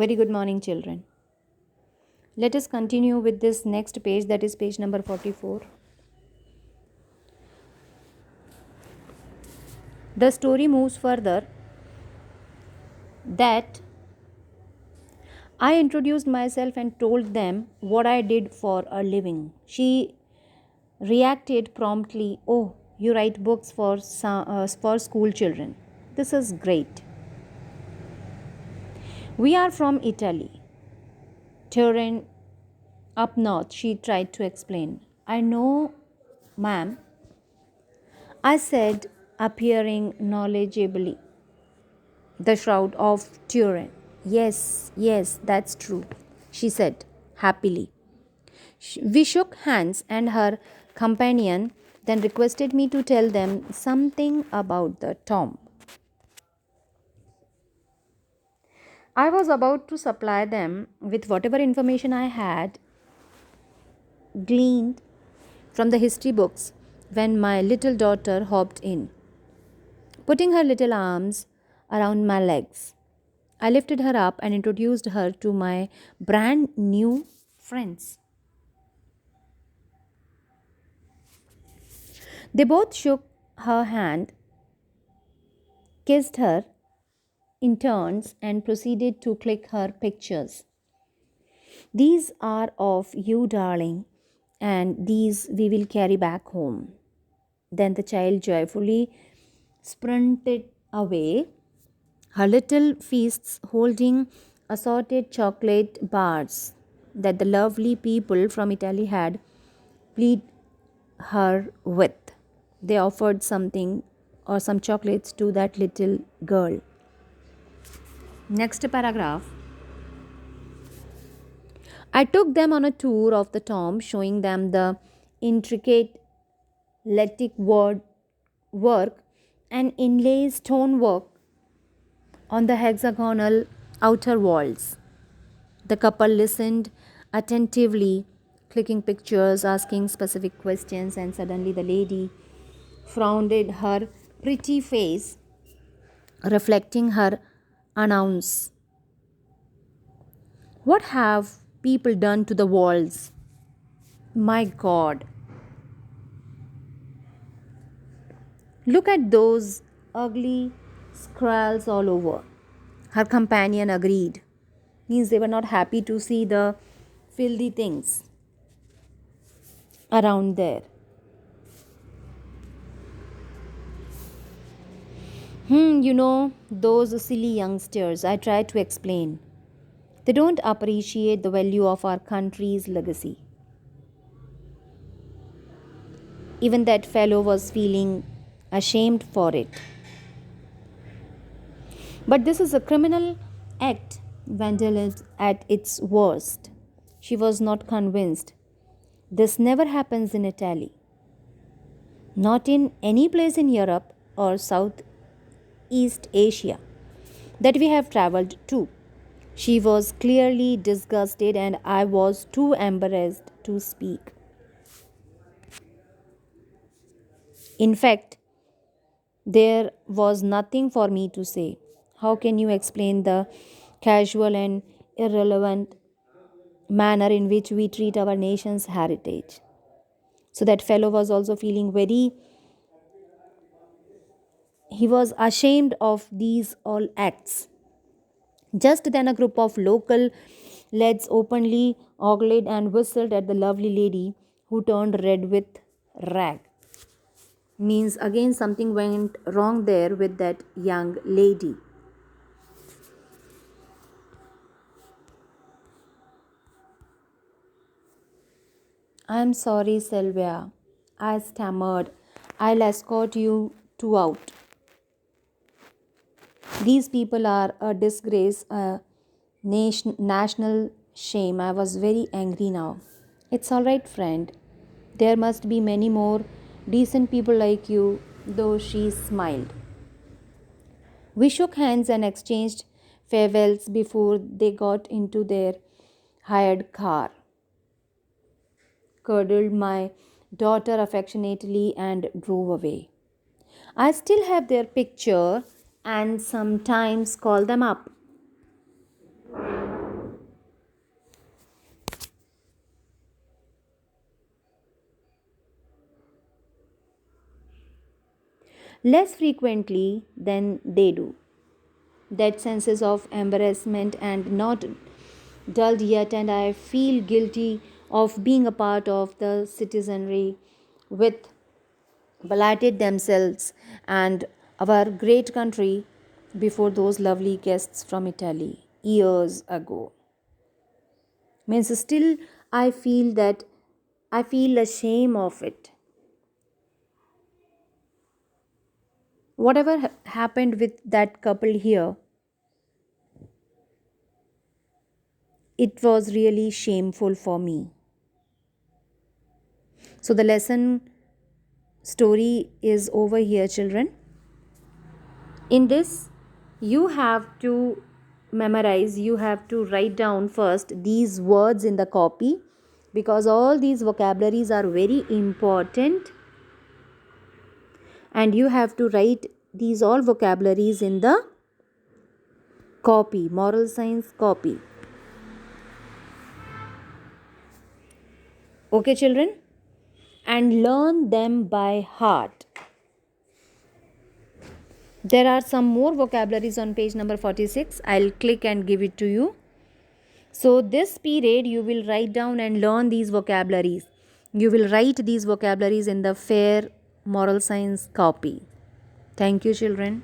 Very good morning, children. Let us continue with this next page, that is page number 44. The story moves further that I introduced myself and told them what I did for a living. She reacted promptly, "Oh, you write books for school children. This is great. We are from Italy. Turin, up north," she tried to explain. "I know, ma'am," I said, appearing knowledgeably. "The Shroud of Turin. Yes, yes, that's true," she said happily. We shook hands, and her companion then requested me to tell them something about the tomb. I was about to supply them with whatever information I had gleaned from the history books when my little daughter hopped in, putting her little arms around my legs. I lifted her up and introduced her to my brand new friends. They both shook her hand, kissed her in turns, and proceeded to click her pictures. "These are of you, darling, and these we will carry back home." Then the child joyfully sprinted away, her little feasts holding assorted chocolate bars that the lovely people from Italy had pleased her with. They offered something or some chocolates to that little girl. Next paragraph. I took them on a tour of the tomb, showing them the intricate Latic word work and inlay stonework on the hexagonal outer walls. The couple listened attentively, clicking pictures, asking specific questions, and suddenly the lady frowned, her pretty face reflecting her announce. "What have people done to the walls? My God, look at those ugly scrawls all over." Her companion agreed. Means they were not happy to see the filthy things around there. Those silly youngsters, I tried to explain. They don't appreciate the value of our country's legacy. Even that fellow was feeling ashamed for it. But this is a criminal act, vandalism at its worst. She was not convinced. This never happens in Italy. Not in any place in Europe or Southeast Asia that we have traveled to. She was clearly disgusted, and I was too embarrassed to speak. In fact, there was nothing for me to say. How can you explain the casual and irrelevant manner in which we treat our nation's heritage? So that fellow was also feeling he was ashamed of these all acts. Just then, a group of local lads openly ogled and whistled at the lovely lady, who turned red with rag. Means again something went wrong there with that young lady. "I'm sorry, Sylvia," I stammered. "I'll escort you two out. These people are a disgrace, a national shame." I was very angry now. "It's all right, friend. There must be many more decent people like you," though she smiled. We shook hands and exchanged farewells before they got into their hired car, cuddled my daughter affectionately, and drove away. I still have their picture and sometimes call them up. less frequently than they do. That senses of embarrassment and not dulled yet, and I feel guilty of being a part of the citizenry with belated themselves and our great country before those lovely guests from Italy years ago. Means still I feel that I feel ashamed of it. Whatever happened with that couple here, it was really shameful for me. So the lesson story is over here, children. In this, you have to memorize, you have to write down first these words in the copy, because all these vocabularies are very important, and you have to write these all vocabularies in the copy, moral science copy. Okay, children? And learn them by heart. There are some more vocabularies on page number 46. I'll click and give it to you. So, this period you will write down and learn these vocabularies. You will write these vocabularies in the fair moral science copy. Thank you, children.